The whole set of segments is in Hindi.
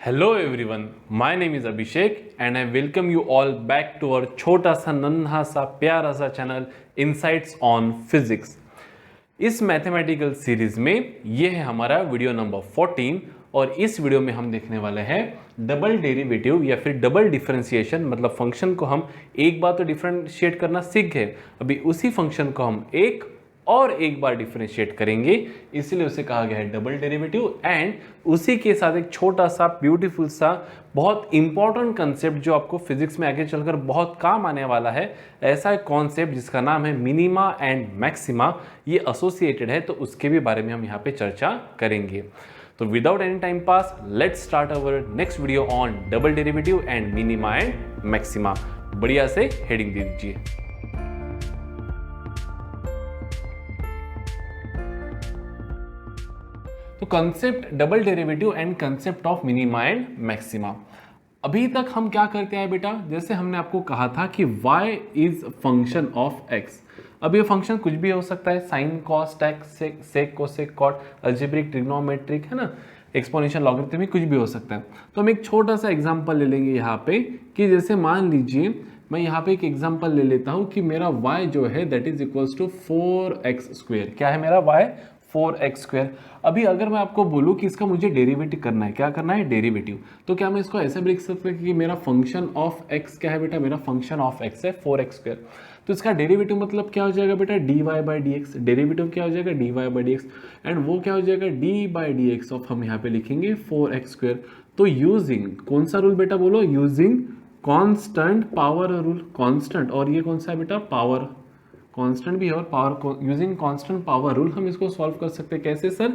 Hello everyone, my name is Abhishek and I welcome you all back to our छोटा सा नन्हा सा प्यारा सा चैनल इनसाइट्स ऑन फिजिक्स। इस मैथमेटिकल सीरीज में ये है हमारा वीडियो नंबर 14 और इस वीडियो में हम देखने वाले हैं डबल डेरिवेटिव या फिर डबल डिफरेंशिएशन। मतलब फंक्शन को हम एक बार तो डिफरेंशिएट करना सीख गए, अभी उसी फंक्शन को हम एक बार डिफरेंशिएट करेंगे, इसलिए उसे कहा गया है डबल डेरिवेटिव। एंड उसी के साथ एक छोटा सा ब्यूटीफुल सा बहुत इंपॉर्टेंट कंसेप्ट जो आपको फिजिक्स में आगे चलकर बहुत काम आने वाला है, ऐसा एक कॉन्सेप्ट जिसका नाम है मिनिमा एंड मैक्सिमा, ये एसोसिएटेड है, तो उसके भी बारे में हम यहाँ पे चर्चा करेंगे। तो without any time pass let's start our next video on double derivative and minima and maxima. बढ़िया से हेडिंग दे दीजिए। तो concept double derivative and concept of minima and maxima. अभी तक हम क्या करते हैं बेटा, जैसे हमने आपको कहा था कि y is function of x। अब ये फंक्शन कुछ भी हो सकता है, sine cos tan sec cosec cot, algebraic trigonometric, है ना, एक्सपोनेंशियल लॉगरिथमिक, कुछ भी हो सकता है। तो हम एक छोटा सा एग्जांपल ले लेंगे यहाँ पे कि जैसे मान लीजिए मैं यहाँ पे एक एग्जांपल ले लेता हूँ कि मेरा y जो है that is equals to 4x square. क्या है मेरा y? 4x square. अभी अगर मैं आपको बोलूँ कि इसका मुझे डेरिवेटिव करना है, क्या करना है? डेरिवेटिव। तो क्या मैं इसको ऐसे भी लिख सकता हूँ कि मेरा फंक्शन ऑफ x क्या है बेटा? मेरा फंक्शन ऑफ x है 4x स्क्वेयर। तो इसका डेरिवेटिव मतलब क्या हो जाएगा बेटा? dy by d x. Derivative क्या हो जाएगा? dy by d x. And वो क्या हो जाएगा? d by d x of, हम यहाँ पे लिखेंगे 4x स्क्वेयर। तो यूजिंग कौन सा रूल बेटा? बोलो। Using constant power rule. Constant, और ये कौन सा है बेटा? पावर। कांस्टेंट भी है और power, using constant power rule हम इसको सॉल्व कर सकते हैं। कैसे सर?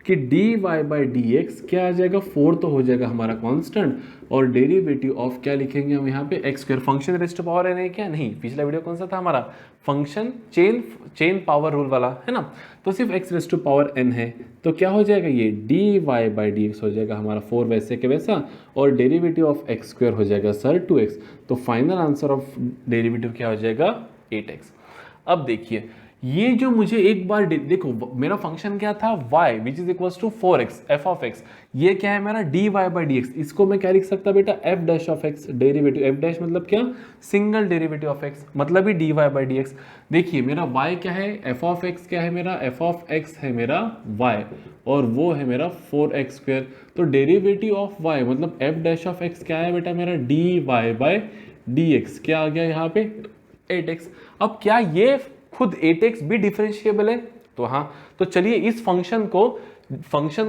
कि d y by d x क्या आ जाएगा? 4 तो हो जाएगा हमारा कांस्टेंट, और डेरिवेटिव ऑफ क्या लिखेंगे हम यहाँ पे? X square. Function raised to power n है क्या? नहीं, पिछला वीडियो कौन सा था हमारा? फंक्शन चेन पावर रूल वाला, है ना। तो सिर्फ x raised to power n है, तो क्या हो जाएगा? ये d y by d x हो जाएगा हमारा 4 वैसे के वैसा, और डेरिवेटिव ऑफ एक्स स्क्वायर हो जाएगा सर 2x। तो फाइनल आंसर ऑफ डेरिवेटिव क्या हो जाएगा? 8x। अब देखिए, ये जो मुझे एक बार देखो, मेरा फंक्शन क्या था? y which is equal to 4x f of x. ये क्या है मेरा? dy by d x. इसको मैं क्या लिख सकता बेटा? F dash of x. Derivative f dash मतलब क्या? सिंगल डेरिवेटिव ऑफ x, मतलब ही dy बाई डी एक्स। देखिए मेरा y क्या है? एफ ऑफ एक्स क्या है मेरा? एफ ऑफ एक्स है मेरा y, और वो है मेरा 4x स्क्वेयर। तो डेरिवेटिव ऑफ y मतलब एफ डैश ऑफ एक्स क्या है बेटा मेरा? dy by d x. क्या आ गया यहाँ पे? 8x। अब क्या ये खुद 8x भी डिफरेंशिएबल है? तो हाँ, तो चलिए इस फंक्शन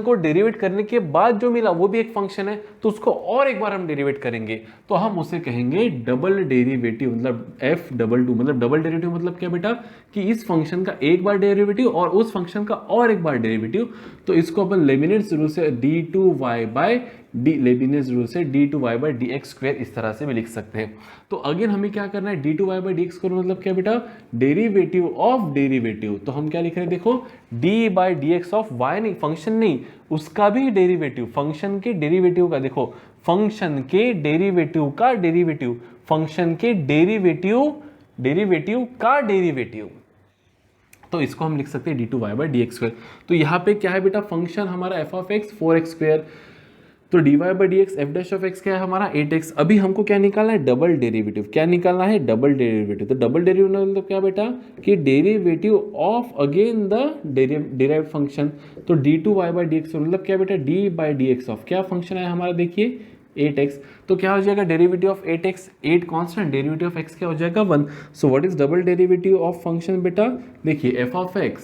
को डेरिवेट करने के बाद जो मिला वो भी एक फंक्शन है, तो उसको और एक बार हम डेरिवेट करेंगे, तो हम उसे कहेंगे डबल डेरिवेटिव। मतलब F22, मतलब डबल डेरिवेटिव मतलब क्या बेटा? कि इस फंक्शन का एक बार डेरिवेटिव और उस फंक्शन का और एक बार डेरिवेटिव। तो इसको अपन लेबिनिट्ज रूल से d2y बाई डी, लेबिनिट्ज रूल से d2y by d x square इस तरह से भी लिख सकते हैं। तो अगेन हमें क्या करना है? d2y by d x square मतलब क्या बेटा? Derivative of derivative. तो हम क्या लिख रहे हैं? देखो, d by d x of y, नहीं फंक्शन नहीं, उसका भी डेरिवेटिव, फंक्शन के डेरिवेटिव का। देखो, फंक्शन के डेरिवेटिव का डेरिवेटिव, फंक्शन के डेरिवेटिव का डेरिवेटिव। तो इसको हम लिख सकते हैं d2y by d x square. तो यहाँ पे क्या है बेटा? फंक्शन हमारा f of x 4x square, तो dy by d x, F dash of x क्या है हमारा? 8x। अभी हमको क्या निकालना है? Double derivative. क्या निकालना है? Double derivative. तो डबल डेरिवेटिव मतलब क्या बेटा? कि derivative of again the derived function. तो d2y बाई डी एक्स मतलब क्या बेटा? d by d x of क्या फंक्शन है हमारा? देखिए 8x। तो क्या हो जाएगा? Derivative of 8x, 8 constant, derivative of x क्या हो जाएगा? 1। So what is double derivative of function बेटा? देखिए f ऑफ x,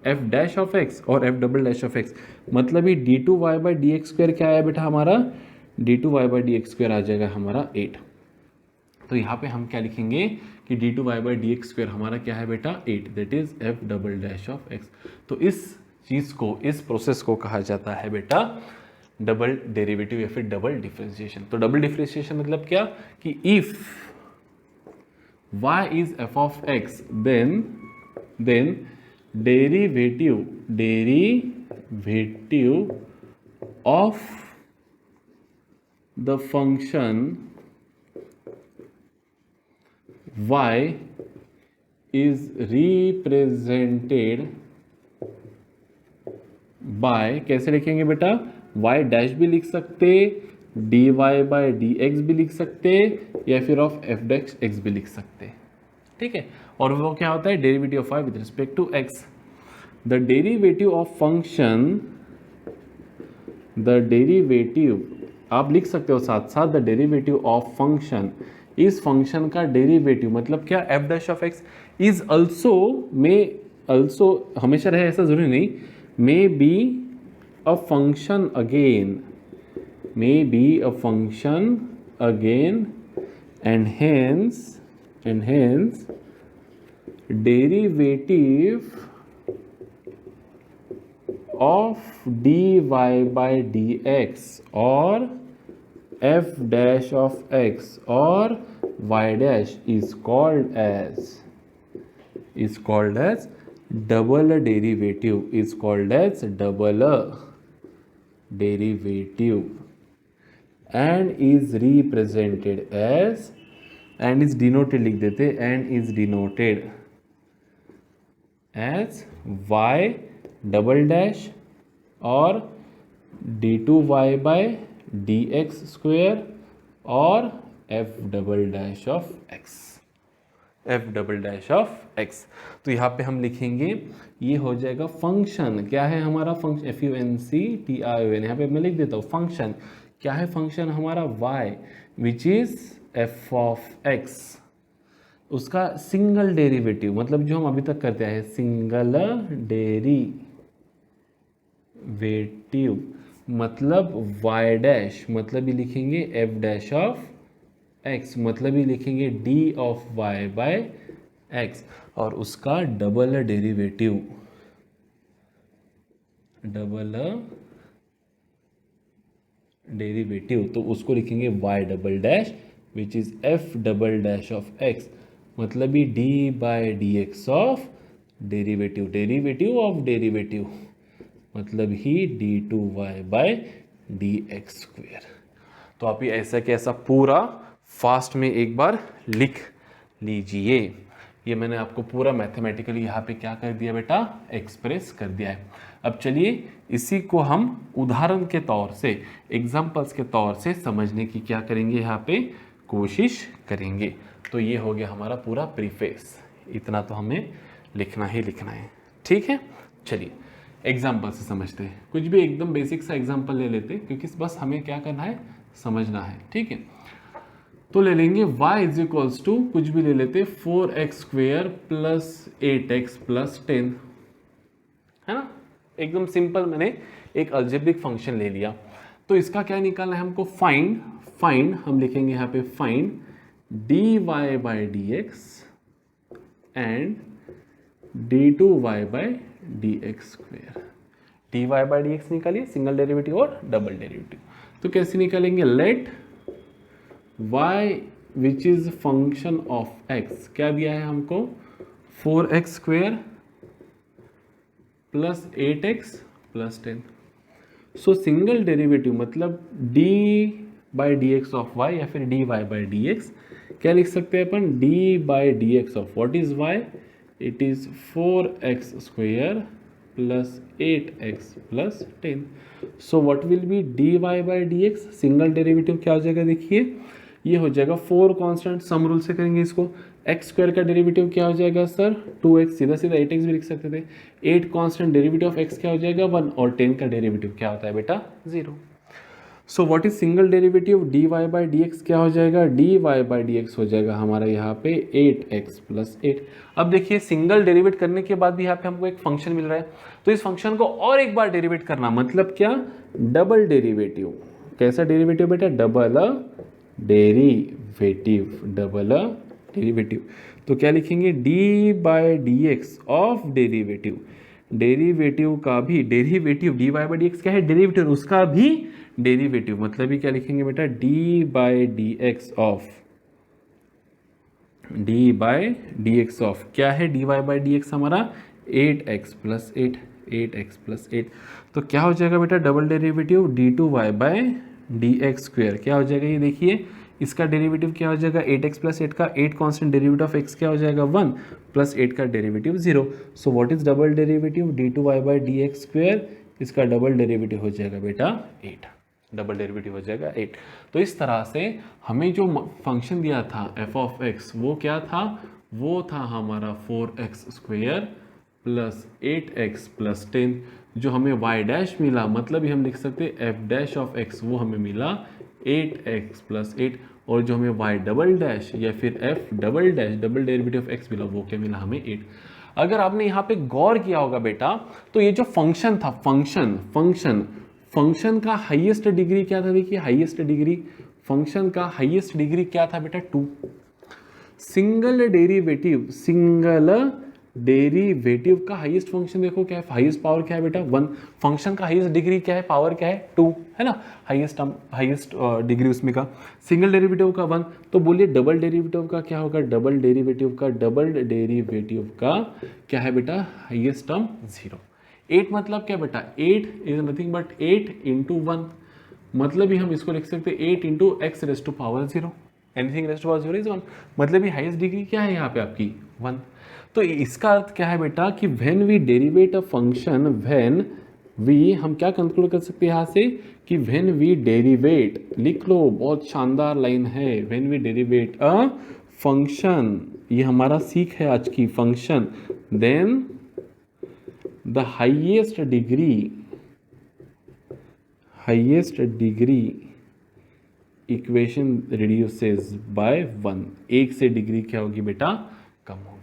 f dash of x और f double dash of x, मतलब ही d2y by d x square क्या है बेटा हमारा? d2y by d x square आ जाएगा हमारा 8। तो यहाँ पे हम क्या लिखेंगे कि d2y by d x square हमारा क्या है बेटा? 8, that is F double dash of x. तो इस चीज़ को, इस प्रोसेस को कहा जाता है बेटा डबल डेरिवेटिव या फिर डबल डिफरेंशिएशन। तो डबल डिफरेंशिएशन मतलब क्या? कि if y is f of x then derivative of the function y is represented by, कैसे लिखेंगे बेटा? वाई डैश भी लिख सकते, d y by d x भी लिख सकते, या फिर ऑफ एफ डैश एक्स भी लिख सकते, ठीक है। और वो क्या होता है, derivative of y with respect to x. The derivative of function, the derivative आप लिख सकते हो साथ साथ, द डेरिवेटिव ऑफ फंक्शन, इस फंक्शन का डेरिवेटिव मतलब क्या, f dash of x is also, में ऑल्सो हमेशा रहे ऐसा जरूरी नहीं, may be a function again, may be a function again, and hence derivative of dy by dx or f dash of x or y dash is called as double derivative, is called as double derivative, and is represented as, and is denoted लिख देते, and is denoted as y double dash और d2y by dx स्क्वेयर और f double dash of x, f double dash of x। तो यहाँ पे हम लिखेंगे, ये हो जाएगा फंक्शन, क्या है हमारा फंक्शन, function, यहाँ पे मैं लिख देता हूँ फंक्शन, क्या है फंक्शन हमारा y, विच इज f ऑफ x, उसका सिंगल डेरिवेटिव, मतलब जो हम अभी तक करते हैं सिंगल डेरिवेटिव, मतलब y डैश, मतलब ये लिखेंगे f डैश ऑफ x, मतलब ये लिखेंगे d of y by x, और उसका डबल डेरिवेटिव, तो उसको लिखेंगे y double dash which is f double dash of x, मतलब ये d by d x of derivative of derivative, मतलब ही d2y by d x square. तो आप ये ऐसा कैसा पूरा फास्ट में एक बार लिख लीजिए। ये मैंने आपको पूरा मैथमेटिकली यहाँ पे क्या कर दिया बेटा, एक्सप्रेस कर दिया है। अब चलिए इसी को हम उदाहरण के तौर से, एग्जाम्पल्स के तौर से समझने की क्या करेंगे, यहाँ पे कोशिश करेंगे। तो ये हो गया हमारा पूरा प्रीफेस, इतना तो हमें लिखना ही लिखना है, ठीक है। चलिए एग्जाम्पल से समझते हैं, कुछ भी एकदम बेसिक सा एग्जाम्पल ले लेते हैं, क्योंकि बस हमें क्या करना है, समझना है, ठीक है। तो ले लेंगे y इज इक्वल्स टू, कुछ भी ले लेते, 4x square plus 8x plus 10, है ना, एकदम सिंपल। मैंने एक अलजेब्रिक फंक्शन ले लिया, तो इसका क्या निकालना है हमको, फाइंड हम लिखेंगे यहाँ पे find dy by d x and d2y by d x square. dy by d x निकालिए, सिंगल डेरिवेटिव और डबल डेरिवेटिव। तो कैसे निकालेंगे, let y which is function of x, क्या दिया है हमको, 4x square plus 8x plus 10। So single derivative मतलब d by d x of y या फिर dy बाई डी एक्स, क्या लिख सकते हैं अपन, d by d x of what is y, it is 4x square plus 8x plus 10। So what will be dy by d x, single derivative क्या हो जाएगा, देखिए ये हो जाएगा 4 कांस्टेंट, सम रूल से करेंगे इसको, x स्क्वायर का डेरिवेटिव क्या हो जाएगा सर, 2x, सीधा सीधा 8x भी लिख सकते थे, 8 कांस्टेंट डेरिवेटिव ऑफ x क्या हो जाएगा 1, और 10 का डेरिवेटिव क्या होता है बेटा 0। सो what is single derivative, dy by d x क्या हो जाएगा, dy बाई डी एक्स हो जाएगा हमारा यहाँ पे 8x प्लस 8। अब देखिए सिंगल डेरिवेट करने के बाद भी यहाँ पे हमको एक फंक्शन मिल रहा है, तो इस फंक्शन को और एक बार डेरिवेट करना, मतलब क्या, डबल डेरिवेटिव। कैसा डेरिवेटिव बेटा, डबल डेरिवेटिव। तो क्या लिखेंगे, D by d x of derivative का भी derivative, D by d x क्या है, डेरिवेटिव, उसका भी डेरिवेटिव, मतलब ये क्या लिखेंगे बेटा, d by d x of क्या है, d y by d x हमारा 8x प्लस 8। तो क्या हो जाएगा बेटा, double derivative d2y by d x square, क्या हो जाएगा, ये देखिए इसका डेरिवेटिव क्या हो जाएगा, 8x प्लस 8 का 8 कांस्टेंट डेरिवेटिव ऑफ x क्या हो जाएगा 1 प्लस 8 का derivative 0। So what is double derivative, d2y by d x square, इसका डबल डेरिवेटिव हो जाएगा बेटा 8, डबल डेरिवेटिव हो जाएगा 8। तो इस तरह से हमें जो फंक्शन दिया था एफ ऑफ एक्स वो क्या था, वो था हमारा 4x² प्लस 8x प्लस 10। जो हमें y डैश मिला, मतलब ये हम लिख सकते हैं f डैश ऑफ x, वो हमें मिला 8x प्लस 8। और जो हमें y डबल डैश या फिर f double dash double derivative of x मिला, वो क्या मिला हमें 8। अगर आपने यहाँ पे गौर किया होगा बेटा, तो ये जो फंक्शन था, फंक्शन का हाईएस्ट डिग्री क्या था, देखिए हाईएस्ट डिग्री, फंक्शन का हाईएस्ट डिग्री क्या था बेटा 2। सिंगल डेरिवेटिव का हाईएस्ट फंक्शन देखो क्या है, हाईएस्ट पावर क्या है बेटा 1। फंक्शन का हाईएस्ट डिग्री क्या है, पावर क्या है 2, है ना, हाईएस्ट डिग्री उसमें का। सिंगल डेरिवेटिव का 1, तो बोलिए डबल डेरिवेटिव का क्या होगा, डबल डेरिवेटिव का क्या है बेटा, हाईएस्ट टर्म 0। 8 मतलब क्या बेटा, 8 इज नथिंग बट 8 इंटू 1, मतलब ही हम इसको लिख सकते हैं 8 into x raise to power 0, anything raise to power 0 is 1, मतलब ये हाईएस्ट डिग्री क्या है यहाँ पे आपकी 1। तो इसका अर्थ क्या है बेटा कि when we derivate a function, हम क्या कंक्लूड कर सकते हैं यहाँ से कि व्हेन वी डेरिवेट, लिख लो बहुत शानदार लाइन है, when we derivate a function, ये हमारा सीख है आज की, function, then the highest degree equation reduces by 1, एक से डिग्री क्या होगी बेटा, कम होगी।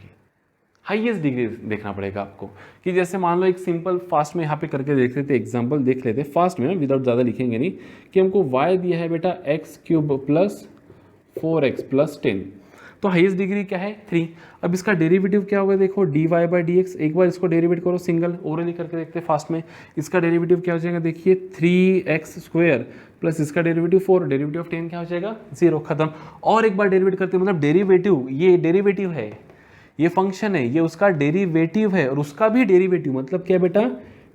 हाईएस्ट डिग्री देखना पड़ेगा आपको, कि जैसे मान लो एक सिंपल फास्ट में यहाँ पे करके देख लेते, एग्जांपल देख लेते फास्ट में, विदाउट ज़्यादा लिखेंगे नहीं, कि हमको y दिया है बेटा x³ प्लस 4x प्लस 10, तो हाईएस्ट डिग्री क्या है 3। अब इसका डेरिवेटिव क्या होगा, देखो dy/dx, एक बार इसको डेरिवेट करो सिंगल, ओरली करके देखते हैं फास्ट में। इसका डेरिवेटिव क्या हो जाएगा, देखिए 3x² प्लस इसका डेरिवेटिव 4, डेरिवेटिव ऑफ 10 क्या हो जाएगा 0, खत्म। और एक बार डेरिवेट करते हैं, मतलब डेरिवेटिव, ये डेरिवेटिव है, ये फंक्शन है, ये उसका डेरिवेटिव है, और उसका भी डेरिवेटिव मतलब क्या बेटा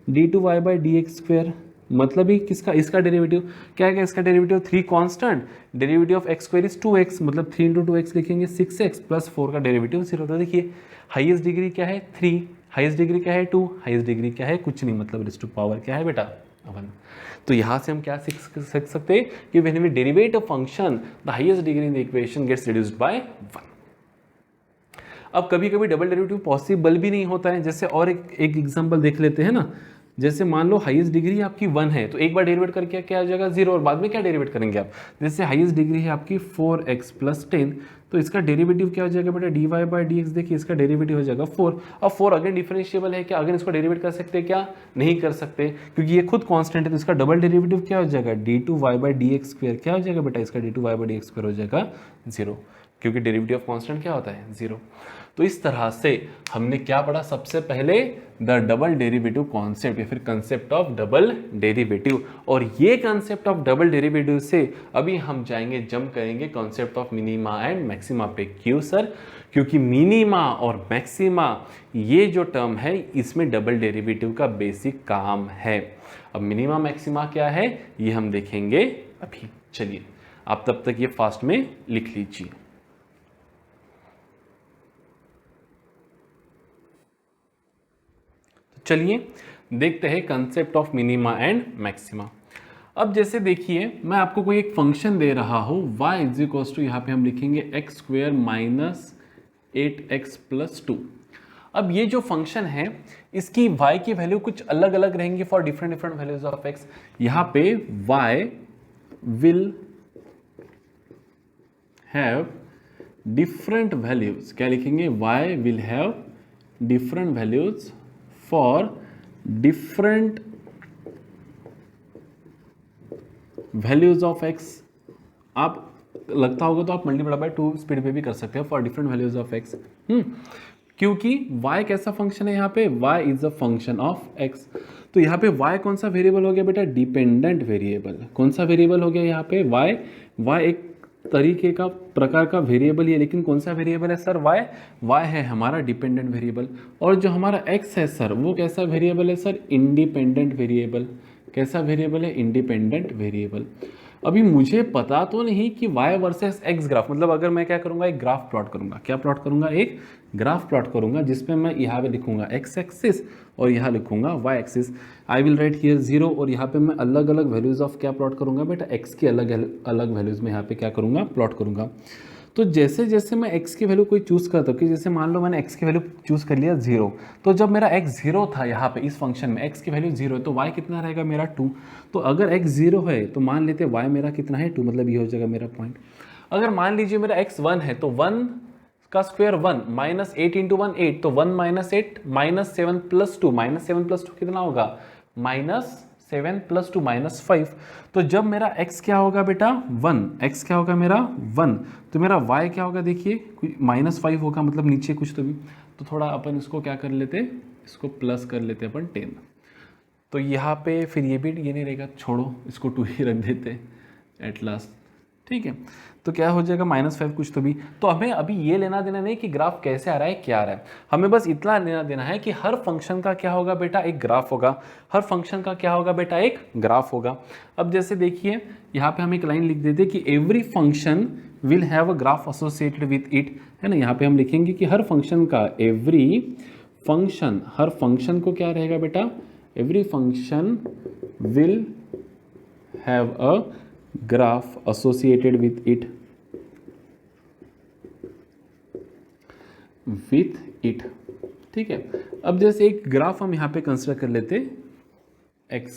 d2y/dx², मतलब ही किसका, इसका डेरिवेटिव क्या है, इसका derivative 3 constant, derivative of x² is 2x, मतलब 3 इंटू 2x लिखेंगे 6x प्लस 4 का डेरिवेटिव 0। तो देखिए हाईएस्ट डिग्री क्या है 3, हाईएस्ट डिग्री क्या है 2, हाईएस्ट डिग्री क्या है कुछ नहीं, मतलब रेज़ टू पावर क्या है बेटा 1। तो यहाँ से हम क्या सीख सकते हैं कि when we derivate a function the highest degree in the equation gets reduced by 1। अब कभी कभी डबल डेरिवेटिव पॉसिबल भी नहीं होता है, जैसे और एक एग्जांपल देख लेते हैं ना, जैसे मान लो हाईएस्ट डिग्री आपकी 1 है, तो एक बार डेरिवेट करके क्या आ जाएगा 0, और बाद में क्या डेरिवेट करेंगे आप, जैसे हाईएस्ट डिग्री है आपकी 4x प्लस 10, तो इसका डेरिवेटिव क्या हो जाएगा बेटा dy/dx, देखिए इसका डेरिवेटिव हो जाएगा 4। अब 4 अगेन डिफरेंशिएबल है क्या, अगेन इसको डेरिवेट कर सकते हैं क्या, नहीं कर सकते, क्योंकि ये खुद कांस्टेंट है, तो इसका डबल डेरिवेटिव क्या हो जाएगा d2y/dx², क्या हो जाएगा बेटा, इसका d2y/dx² हो जाएगा 0, क्योंकि डेरिवेटिव ऑफ कांस्टेंट क्या होता है 0। तो इस तरह से हमने क्या पढ़ा, सबसे पहले द डबल डेरिवेटिव कॉन्सेप्ट या फिर कंसेप्ट ऑफ डबल डेरिवेटिव, और ये कंसेप्ट ऑफ डबल डेरिवेटिव से अभी हम जाएंगे, जंप करेंगे concept of minima and maxima पे। क्यों सर, क्योंकि मिनिमा और मैक्सिमा ये जो टर्म है इसमें डबल डेरिवेटिव का बेसिक काम है। अब मिनिमा मैक्सिमा क्या है ये हम देखेंगे अभी। चलिए आप तब तक ये फास्ट में लिख लीजिए। चलिए देखते हैं concept of minima and maxima. अब जैसे देखिए मैं आपको कोई एक फंक्शन दे रहा हूं y इज इक्वल्स टू, यहाँ पे हम लिखेंगे x² माइनस 8x प्लस 2। अब ये जो फंक्शन है इसकी y की वैल्यू कुछ अलग अलग रहेंगी for different different values of x। यहाँ पे y will have different values, क्या लिखेंगे, y will have different values for different values of x। आप लगता होगा तो आप मल्टीप्लाई बाय 2 स्पीड पे भी कर सकते हैं for different values of x। क्योंकि y कैसा फंक्शन है, यहाँ पे y is a function of x। तो यहाँ पे y कौन सा वेरिएबल हो गया बेटा, डिपेंडेंट वेरिएबल। कौन सा वेरिएबल हो गया यहाँ पे, y एक तरीके का प्रकार का वेरिएबल है, लेकिन कौन सा वेरिएबल है सर, y है हमारा डिपेंडेंट वेरिएबल। और जो हमारा x है सर वो कैसा वेरिएबल है सर, इंडिपेंडेंट वेरिएबल। कैसा वेरिएबल है, इंडिपेंडेंट वेरिएबल। अभी मुझे पता तो नहीं कि y वर्सेस x ग्राफ, मतलब अगर मैं क्या करूंगा, एक ग्राफ प्लॉट करूंगा, क्या प्लॉट करूंगा, एक ग्राफ प्लॉट करूंगा, जिसमें मैं यहाँ पे लिखूंगा x एक्सिस और यहाँ लिखूंगा y axis. I will write here 0 और यहाँ पे मैं अलग अलग वैल्यूज ऑफ क्या प्लॉट करूंगा बेटा, x की अलग अलग वैल्यूज में यहाँ पे क्या करूंगा, प्लॉट करूंगा। तो जैसे जैसे मैं x की वैल्यू कोई चूज़ करता हूँ, कि जैसे मान लो मैंने x की वैल्यू चूज़ कर लिया 0, तो जब मेरा x 0 था यहाँ पे इस फंक्शन में, x की वैल्यू 0 है, तो y कितना रहेगा मेरा 2। तो अगर x 0 है तो मान लेते y मेरा कितना है 2, मतलब ये हो जाएगा मेरा पॉइंट। अगर मान लीजिए मेरा x 1 है तो 1 का स्क्वायर 1 माइनस 8 इंटू 1 8, तो 1 minus 8 minus 7 plus 2, minus 7 plus 2 कितना होगा, -7 प्लस 2 -5। तो जब मेरा x क्या होगा बेटा 1, x क्या होगा मेरा 1, तो मेरा y क्या होगा, देखिए -5 होगा, मतलब नीचे कुछ तो भी, तो थोड़ा अपन इसको क्या कर लेते, इसको प्लस कर लेते अपन 10। तो यहाँ पे फिर ये भी ये नहीं रहेगा, छोड़ो इसको 2 ही रख देते एट लास्ट, ठीक है। तो क्या हो जाएगा -5 कुछ तो भी। तो हमें अभी ये लेना देना नहीं कि ग्राफ कैसे आ रहा है क्या आ रहा है, हमें बस इतना लेना देना है कि हर फंक्शन का क्या होगा बेटा, एक ग्राफ होगा, हर फंक्शन का क्या होगा बेटा, एक ग्राफ होगा। अब जैसे देखिए यहाँ पे हम एक लाइन लिख देते कि every function will have a graph associated with it, है ना। यहाँ पे हम लिखेंगे कि हर फंक्शन का, एवरी फंक्शन, हर फंक्शन को क्या रहेगा बेटा, every function will have a graph associated with it, ठीक है। अब जैसे एक ग्राफ हम यहाँ पे कंसिडर कर लेते x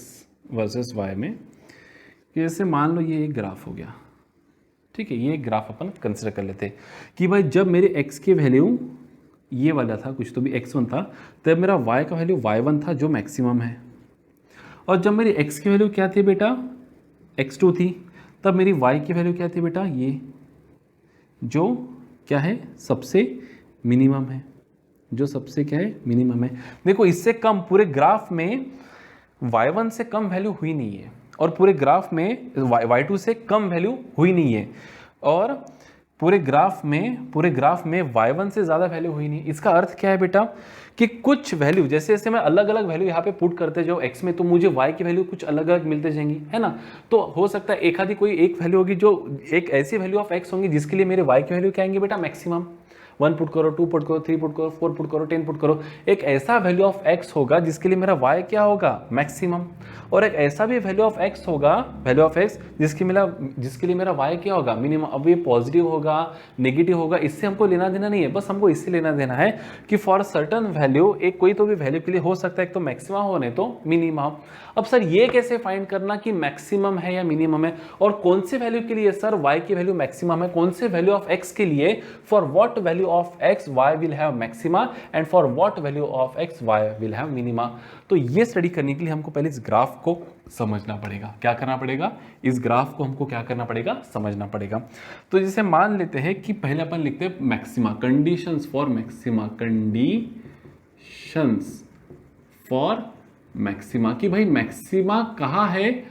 वर्सेस y में, कि जैसे मान लो ये एक ग्राफ हो गया, ठीक है। ये एक ग्राफ अपन कंसिडर कर लेते कि भाई जब मेरे x की वैल्यू ये वाला था, कुछ तो भी x1 था, तब मेरा y का वैल्यू y1 था जो मैक्सिमम है, और जब मेरी x की वैल्यू क्या थी बेटा, x2 थी, तब मेरी y की वैल्यू क्या थी बेटा, ये जो क्या है, सबसे मिनिमम है, जो सबसे क्या है, मिनिमम है। देखो इससे कम पूरे ग्राफ में y1 से कम वैल्यू हुई नहीं है, और पूरे ग्राफ में y2 से कम वैल्यू हुई नहीं है, और पूरे ग्राफ में y1 से ज़्यादा वैल्यू हुई नहीं। इसका अर्थ क्या है बेटा, कि कुछ वैल्यू जैसे जैसे मैं अलग अलग वैल्यू यहाँ पे पुट करते जाओ x में, तो मुझे y की वैल्यू कुछ अलग अलग मिलते जाएंगी, है ना। तो हो सकता है एक आधी कोई एक वैल्यू होगी जो एक ऐसी वैल्यू ऑफ x होंगी जिसके लिए मेरे y की वैल्यू क्या आएंगे बेटा, मैक्सिमम। 1 पुट करो, 2 पुट करो, 3 पुट करो, 4 पुट करो, 10 पुट करो, एक ऐसा वैल्यू ऑफ x होगा जिसके लिए मेरा y क्या होगा, मैक्सिमम। और एक ऐसा भी वैल्यू ऑफ x होगा, वैल्यू ऑफ x जिसके लिए मेरा y क्या होगा, मिनिमम। अब ये पॉजिटिव होगा, नेगेटिव होगा, इससे हमको लेना देना नहीं है, बस हमको इससे लेना देना है कि फॉर सर्टन वैल्यू, एक कोई तो भी वैल्यू के लिए हो सकता है एक तो मैक्सिमम हो, नहीं तो मिनिमम। अब सर ये कैसे फाइंड करना कि मैक्सिमम है या मिनिमम है, और कौन से वैल्यू के लिए सर y की वैल्यू मैक्सिमम है, कौन से वैल्यू ऑफ x के लिए, for what value of x y will have maxima and for what value of x y will have minima. तो ये स्टडी करने के लिए हमको पहले इस ग्राफ को समझना पड़ेगा। क्या करना पड़ेगा, इस ग्राफ को हमको क्या करना पड़ेगा, समझना पड़ेगा। तो जैसे मान लेते हैं कि पहले अपन लिखते हैं maxima, conditions for maxima, conditions for maxima, कि भाई मैक्सिमा कहाँ है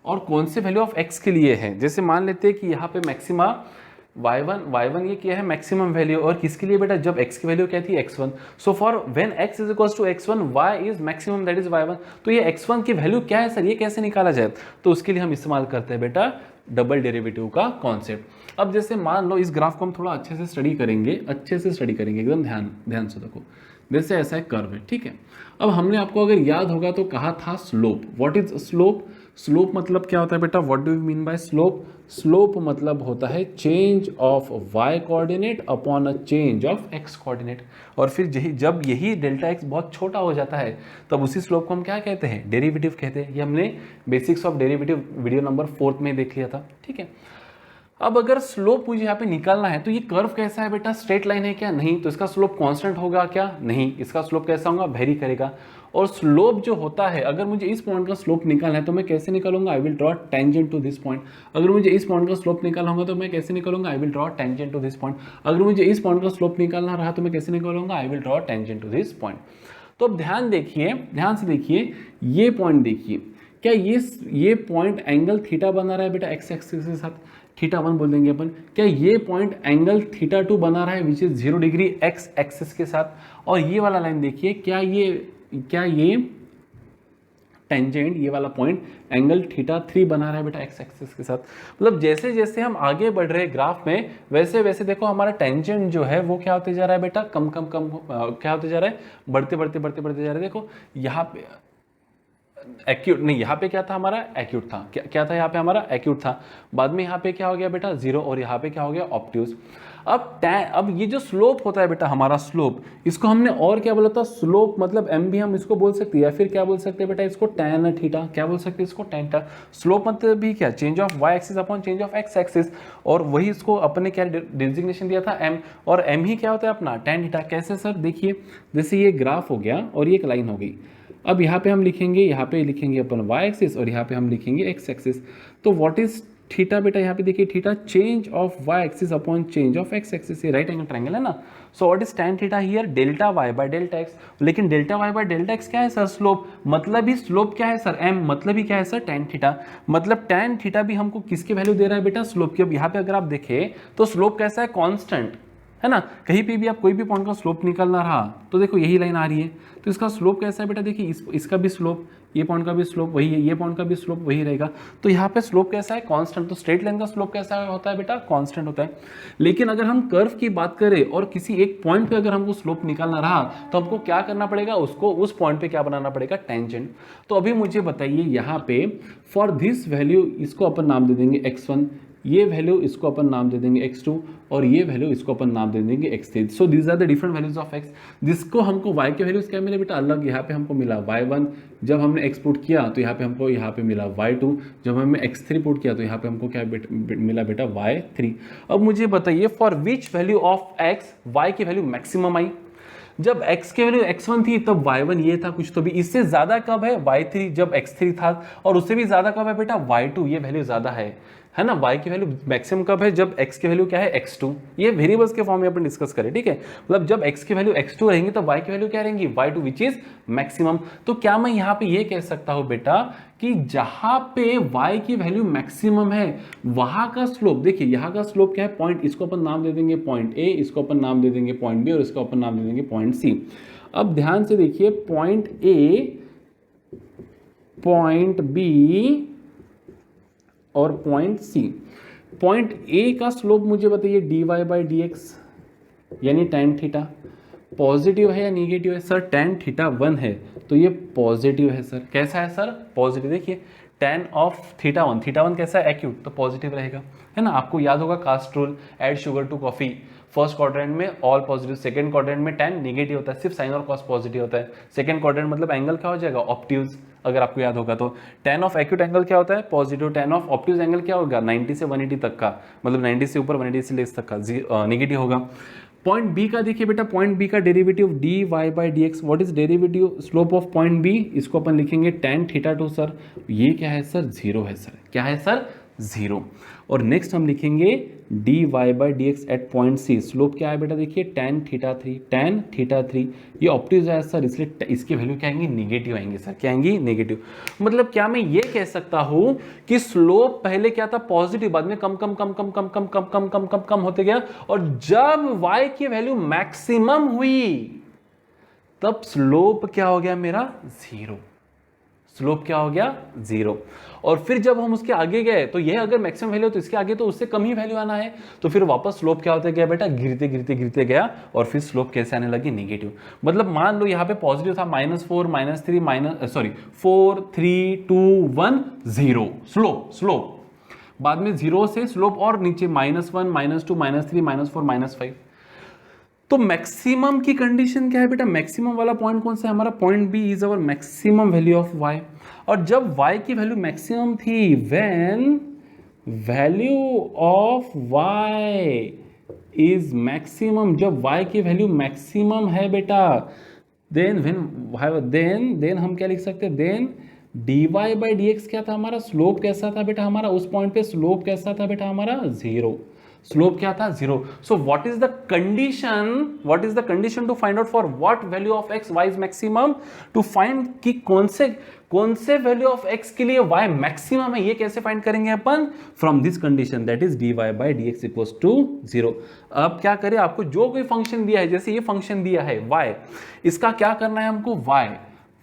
और कौन से वैल्यू ऑफ x के लिए है। जैसे मान लेते हैं कि यहाँ पे मैक्सिमा y1 ये क्या है, मैक्सिमम वैल्यू, और किसके लिए बेटा, जब x की वैल्यू क्या थी, x1। So for when x is equals to x1 y is maximum, that is y1। तो ये x1 की वैल्यू क्या है सर, ये कैसे निकाला जाए, तो उसके लिए हम इस्तेमाल करते हैं बेटा डबल डेरिवेटिव का कॉन्सेप्ट। अब जैसे मान लो इस ग्राफ को हम थोड़ा अच्छे से स्टडी करेंगे, एकदम ध्यान से देखो। जैसे ऐसा एक कर्व है, ठीक है। अब हमने आपको अगर याद होगा तो कहा था slope. What is slope, slope मतलब क्या होता है बेटा, what do you mean by slope, slope मतलब होता है change of y coordinate upon a change of x coordinate. और फिर जब यही डेल्टा x बहुत छोटा हो जाता है तब उसी स्लोप को हम क्या कहते हैं, डेरिवेटिव कहते हैं। ये हमने basics of derivative video number 4 में देख लिया था, ठीक है। अब अगर स्लोप मुझे यहाँ पे निकालना है तो ये कर्व कैसा है बेटा, स्ट्रेट लाइन है क्या, नहीं। तो इसका स्लोप कांस्टेंट होगा क्या, नहीं। इसका स्लोप कैसा होगा, वेरी करेगा। और स्लोप जो होता है, अगर मुझे इस पॉइंट का स्लोप निकालना है तो मैं कैसे निकालूंगा, I will draw tangent to this point. अगर मुझे इस पॉइंट का स्लोप निकालना होगा तो मैं कैसे निकालूंगा, I will draw tangent to this point. अगर मुझे इस पॉइंट का स्लोप निकालना रहा तो मैं कैसे निकालूंगा, I will draw tangent to this point. तो अब ध्यान से देखिए, ये पॉइंट देखिए, क्या ये पॉइंट एंगल थीटा बना रहा है बेटा एक्स एक्सिस के साथ, θ1 बोल देंगे अपन। क्या ये पॉइंट एंगल θ2 बना रहा है which is 0 degree x axis के साथ। और ये वाला लाइन देखिए, क्या ये टेंजेंट ये वाला पॉइंट एंगल थीटा 3 बना रहा है बेटा एक्स एक्सिस के साथ। मतलब जैसे जैसे हम आगे बढ़ रहे हैं ग्राफ में, वैसे वैसे देखो हमारा टेंजेंट जो है वो क्या होते जा रहा है बेटा, कम कम कम क्या होते जा रहा है, बढ़ते बढ़ते बढ़ते बढ़ते जा रहा है। देखो यहाँ पे एक्यूट नहीं, यहाँ पे क्या था हमारा एक्यूट था, क्या था यहाँ पे हमारा एक्यूट था, बाद में यहाँ पे क्या हो गया बेटा जीरो, और यहाँ पे क्या हो गया ऑब्ट्यूज। अब ये जो स्लोप होता है बेटा हमारा स्लोप, इसको हमने और क्या बोला था, स्लोप मतलब एम भी हम इसको बोल सकते हैं, या फिर क्या बोल सकते हैं बेटा इसको टैन थीटा, क्या बोल सकते हैं इसको टैन थीटा। स्लोप मतलब भी क्या, change of y axis upon change of x axis, और वही इसको अपने क्या डिजिग्नेशन दिया था एम, और एम ही क्या होता है अपना टैन थीटा। कैसे सर, देखिए जैसे ये ग्राफ हो गया और ये एक लाइन हो गई, अब यहाँ पे हम लिखेंगे, यहाँ पे लिखेंगे अपन वाई एक्सिस और यहाँ पे हम लिखेंगे एक्स एक्सिस। तो व्हाट इज थीटा बेटा, यहाँ पे देखिए theta change of y axis upon change of x axis, ये राइट एंगल ट्रायंगल है ना। So what is tan theta here, delta y by delta x. लेकिन delta y by delta x क्या है सर, स्लोप, मतलब ही स्लोप क्या है सर m, मतलब ही क्या है सर tan थीटा। मतलब tan थीटा भी हमको किसकी वैल्यू दे रहा है बेटा, स्लोप की। अब यहाँ पे अगर आप देखें तो स्लोप कैसा है, कांस्टेंट है ना। कहीं पे भी आप कोई भी पॉइंट का स्लोप निकालना रहा तो देखो यही लाइन आ रही है, तो इसका स्लोप कैसा है बेटा, देखिए इसका भी स्लोप, ये पॉइंट का भी स्लोप वही है, ये पॉइंट का भी स्लोप वही रहेगा। तो यहाँ पे स्लोप कैसा है, कांस्टेंट। तो स्ट्रेट लाइन का स्लोप कैसा होता है बेटा, कांस्टेंट होता है। लेकिन अगर हम कर्व की बात करें और किसी एक पॉइंट पे अगर हमको स्लोप निकालना रहा तो हमको क्या करना पड़ेगा, उसको उस पॉइंट पे क्या बनाना पड़ेगा, टेंजेंट। तो अभी मुझे बताइए यहाँ पे फॉर दिस वैल्यू, इसको अपन नाम दे देंगे x1, ये वैल्यू इसको अपन नाम दे देंगे x2, और ये वैल्यू इसको अपन नाम दे देंगे x3। So these are the different values of x। जिसको हमको y के वैल्यूज क्या मिले बेटा, अलग, यहाँ पे हमको मिला y1 जब हमने x पुट किया तो यहाँ पे हमको यहाँ पे मिला y2, जब हमने x3 पुट किया तो यहाँ पे हमको क्या मिला बेटा y3। अब मुझे बताइए for which value of x y की वैल्यू मैक्सिमम आई। जब x की वैल्यू x1 थी तब y1 ये था कुछ, तो भी इससे ज्यादा कब है y3 जब x3 था, और उससे भी ज्यादा कब है बेटा y2, ये वैल्यू ज्यादा है ना। y की वैल्यू मैक्सिमम कब है, जब x की वैल्यू क्या है x2। ये वेरिएबल्स के फॉर्म में अपन डिस्कस करें, ठीक है। मतलब जब x की वैल्यू x2 रहेंगी तो y की वैल्यू क्या रहेंगी y2, विच इज मैक्सिमम। तो क्या मैं यहाँ पे ये कह सकता हूँ बेटा कि जहां पे y की वैल्यू मैक्सिमम है वहां का स्लोप, देखिए यहाँ का स्लोप क्या है, पॉइंट, इसको अपन नाम दे देंगे पॉइंट A, इसको अपन नाम दे देंगे पॉइंट B, और इसको अपन नाम दे देंगे पॉइंट C। अब ध्यान से देखिए, पॉइंट A, पॉइंट B और पॉइंट C। पॉइंट A का स्लोप मुझे बताइए dy बाई डी एक्स, यानी tan थीटा, पॉजिटिव है या निगेटिव है सर, tan थीटा 1 है तो ये पॉजिटिव है सर। कैसा है सर, पॉजिटिव। देखिए tan ऑफ थीटा 1, थीटा 1 कैसा है, एक्यूट, तो पॉजिटिव रहेगा, है ना। आपको याद होगा cast rule, add sugar to coffee, first quadrant में ऑल पॉजिटिव, सेकंड क्वाड्रेंट में tan नेगेटिव होता है, सिर्फ साइन और कॉस पॉजिटिव होता है। सेकंड क्वाड्रेंट मतलब एंगल क्या हो जाएगा, ऑब्ट्यूज, अगर आपको याद होगा तो। tan ऑफ एक्यूट एंगल क्या होता है, positive. tan of obtuse angle क्या होगा, 90 से 180 तक का, मतलब 90 से ऊपर 180 से लेस तक का नेगेटिव होगा। पॉइंट बी का देखिए बेटा, पॉइंट बी का derivative d y by d x. What is derivative slope of point B, इसको अपन लिखेंगे tan थीटा 2 सर, ये क्या है सर, जीरो है सर, क्या है सर, जीरो। और नेक्स्ट हम लिखेंगे d y by d x at point C, slope क्या है बेटा, देखिए tan थीटा 3, tan थीटा 3, ये ऑप्टिव है सर, इसलिए इसकी वैल्यू क्या आएंगी, नेगेटिव आएंगे सर, क्या आएंगी, नेगेटिव। मतलब क्या मैं ये कह सकता हूं कि स्लोप पहले क्या था, पॉजिटिव, बाद में कम कम कम कम कम कम कम कम कम कम कम होते गया, और जब y की वैल्यू मैक्सिमम हुई तब स्लोप क्या हो गया मेरा, जीरो। स्लोप क्या हो गया, जीरो। और फिर जब हम उसके आगे गए तो यह अगर मैक्सिमम वैल्यू तो इसके आगे तो उससे कम ही वैल्यू आना है, तो फिर वापस स्लोप क्या होता गया बेटा, गिरते गिरते गिरते गया, और फिर स्लोप कैसे आने लगी, नेगेटिव। मतलब मान लो यहाँ पे पॉजिटिव था, -4 -3 4 3 2 1 0 स्लोप, बाद में 0 से स्लोप और नीचे -1 -2 -3 -4 -5। तो मैक्सिमम की कंडीशन क्या है बेटा, मैक्सिमम वाला पॉइंट कौन सा है हमारा, point B is our maximum value of y। और जब y की वैल्यू मैक्सिमम थी, when value of y is maximum, जब y की वैल्यू मैक्सिमम है बेटा, देन हम क्या लिख सकते हैं, then dy by d x क्या था हमारा, स्लोप कैसा था बेटा हमारा, उस पॉइंट पे स्लोप कैसा था बेटा हमारा, जीरो। स्लोप क्या था, zero. So what is the condition to find out for what value of x y is maximum, to find कि कौन से वैल्यू ऑफ एक्स के लिए y मैक्सिमम है, ये कैसे फाइंड करेंगे अपन, from this condition, that is dy by d x equals to zero. अब क्या करें, आपको जो कोई फंक्शन दिया है, जैसे ये फंक्शन दिया है y, इसका क्या करना है हमको, y